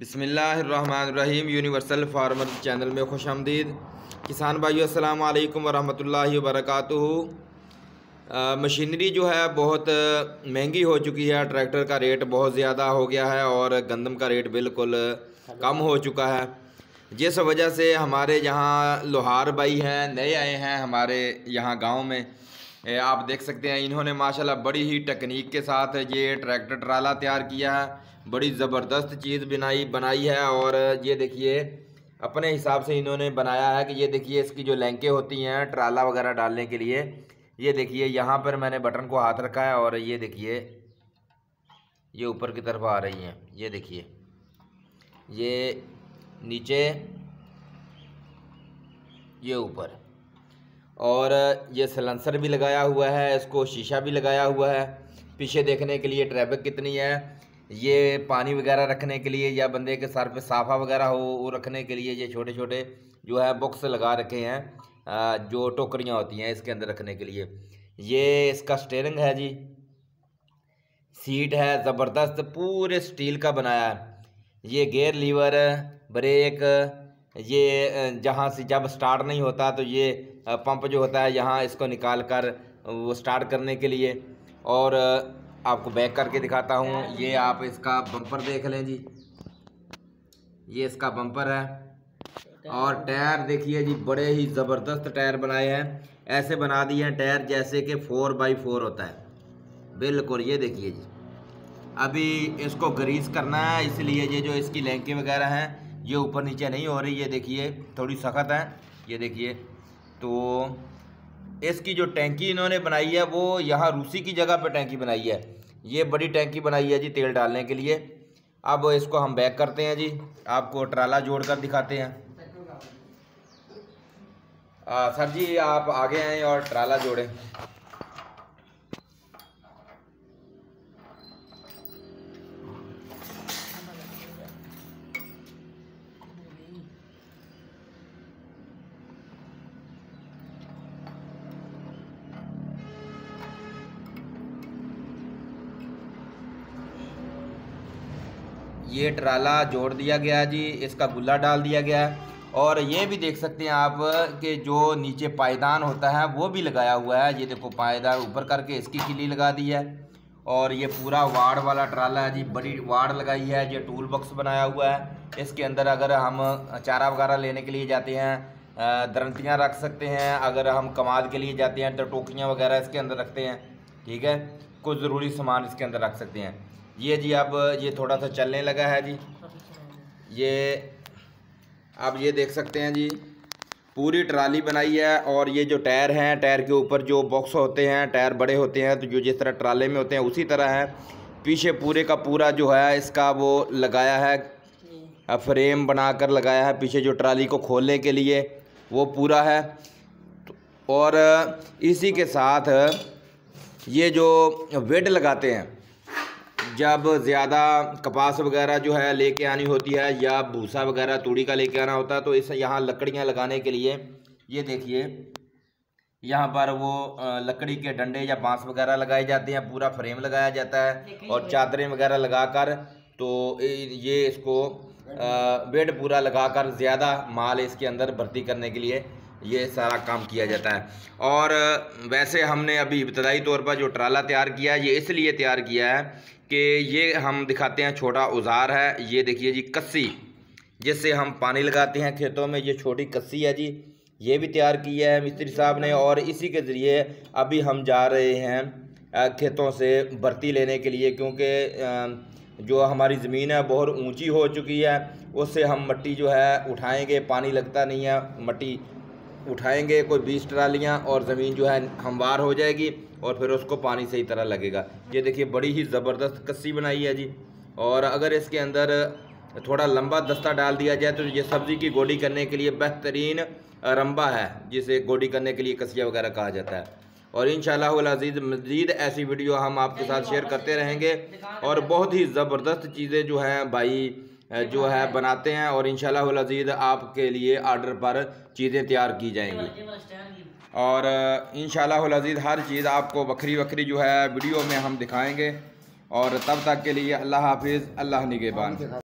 बिस्मिल्लाहिर्रहमानिर्रहीम। Universal farmer channel में खुशामदीद। किसान भाइयों, अस्सलाम वालेकुम वरहमतुल्लाहि वबरकातुहू। मशीनरी जो है बहुत महंगी हो चुकी है। ट्रैक्टर का रेट बहुत ज़्यादा हो गया है और गंदम का रेट बिल्कुल कम हो चुका है, जिस वजह से हमारे यहाँ लोहार भाई हैं, नए आए हैं हमारे यहाँ गांव में। आप देख सकते हैं इन्होंने माशाल्लाह बड़ी ही टेक्निक के साथ ये ट्रैक्टर ट्राला तैयार किया है। बड़ी ज़बरदस्त चीज़ बनाई है। और ये देखिए अपने हिसाब से इन्होंने बनाया है कि ये देखिए इसकी जो लैंकें होती हैं ट्राला वगैरह डालने के लिए, ये देखिए यहाँ पर मैंने बटन को हाथ रखा है और ये देखिए ये ऊपर की तरफ आ रही हैं। ये देखिए ये नीचे, ये ऊपर, और ये सलेंसर भी लगाया हुआ है, इसको शीशा भी लगाया हुआ है। पीछे देखने के लिए ट्रैफिक कितनी है। ये पानी वगैरह रखने के लिए या बंदे के सर पे साफ़ा वगैरह हो वो रखने के लिए ये छोटे छोटे जो है बॉक्स लगा रखे हैं, जो टोकरियां होती हैं इसके अंदर रखने के लिए। ये इसका स्टीयरिंग है जी, सीट है ज़बरदस्त पूरे स्टील का बनाया है। ये गियर लीवर, ब्रेक, ये जहाँ से जब स्टार्ट नहीं होता तो ये पंप जो होता है यहाँ इसको निकाल कर वो स्टार्ट करने के लिए। और आपको बैक करके दिखाता हूँ। ये आप इसका बम्पर देख लें जी, ये इसका बम्पर है। और टायर देखिए जी, बड़े ही ज़बरदस्त टायर बनाए हैं। ऐसे बना दिए हैं टायर जैसे कि 4x4 होता है बिल्कुल। ये देखिए जी, अभी इसको ग्रीस करना है, इसलिए ये जो इसकी लैंकें वगैरह हैं ये ऊपर नीचे नहीं हो रही। ये देखिए थोड़ी सख्त है। ये देखिए तो इसकी जो टैंकी इन्होंने बनाई है वो यहाँ रूसी की जगह पर टैंकी बनाई है। ये बड़ी टैंकी बनाई है जी तेल डालने के लिए। अब इसको हम बैक करते हैं जी, आपको ट्राला जोड़कर दिखाते हैं। सर जी आप आगे आएँ और ट्राला जोड़ें। ये ट्राला जोड़ दिया गया जी, इसका गुल्ला डाल दिया गया है। और ये भी देख सकते हैं आप कि जो नीचे पायदान होता है वो भी लगाया हुआ है। ये देखो पायदान ऊपर करके इसकी किली लगा दी है। और ये पूरा वाड़ वाला ट्राला है जी, बड़ी वाड़ लगाई है। ये टूल बॉक्स बनाया हुआ है। इसके अंदर अगर हम चारा वगैरह लेने के लिए जाते हैं दरंतियाँ रख सकते हैं। अगर हम कमाद के लिए जाते हैं तो टोकरियाँ वगैरह इसके अंदर रखते हैं, ठीक है। कुछ ज़रूरी सामान इसके अंदर रख सकते हैं। ये जी अब ये थोड़ा सा चलने लगा है जी। ये आप ये देख सकते हैं जी, पूरी ट्राली बनाई है। और ये जो टायर हैं, टायर के ऊपर जो बॉक्स होते हैं, टायर बड़े होते हैं तो जो जिस तरह ट्राले में होते हैं उसी तरह है। पीछे पूरे का पूरा जो है इसका वो लगाया है, फ्रेम बनाकर लगाया है पीछे जो ट्राली को खोलने के लिए, वो पूरा है। और इसी के साथ ये जो वेड लगाते हैं, जब ज़्यादा कपास वगैरह जो है लेके आनी होती है या भूसा वगैरह तूड़ी का लेके आना होता है तो इस यहाँ लकड़ियाँ लगाने के लिए ये देखिए यहाँ पर वो लकड़ी के डंडे या बांस वगैरह लगाए जाते हैं, पूरा फ्रेम लगाया जाता है और चादरें वगैरह लगाकर तो ये इसको बेड पूरा लगाकर ज़्यादा माल इसके अंदर भर्ती करने के लिए ये सारा काम किया जाता है। और वैसे हमने अभी इब्तदाई तौर पर जो ट्राला तैयार किया है ये इसलिए तैयार किया है कि ये हम दिखाते हैं छोटा औजार है। ये देखिए जी कस्सी, जिससे हम पानी लगाते हैं खेतों में, ये छोटी कस्सी है जी, ये भी तैयार की है मिस्त्री साहब ने। और इसी के ज़रिए अभी हम जा रहे हैं खेतों से भर्ती लेने के लिए, क्योंकि जो हमारी ज़मीन है बहुत ऊंची हो चुकी है। उससे हम मिट्टी जो है उठाएंगे, पानी लगता नहीं है, मिट्टी उठाएंगे कोई 20 ट्रालियाँ और ज़मीन जो है हमवार हो जाएगी और फिर उसको पानी सही तरह लगेगा। ये देखिए बड़ी ही ज़बरदस्त कस्सी बनाई है जी। और अगर इसके अंदर थोड़ा लंबा दस्ता डाल दिया जाए तो ये सब्ज़ी की गोडी करने के लिए बेहतरीन रंबा है, जिसे गोडी करने के लिए कसिया वगैरह कहा जाता है। और इंशाअल्लाह अज़ीज़ मज़ीद ऐसी वीडियो हम आपके साथ शेयर करते रहेंगे। और बहुत ही ज़बरदस्त चीज़ें जो हैं भाई जो है बनाते हैं और इंशाअल्लाह अज़ीज़ आपके लिए आर्डर पर चीज़ें तैयार की जाएंगी। और इंशाअल्लाह अज़ीज़ हर चीज़ आपको बखरी बखरी जो है वीडियो में हम दिखाएंगे। और तब तक के लिए अल्लाह हाफिज़, अल्लाह निगहबान।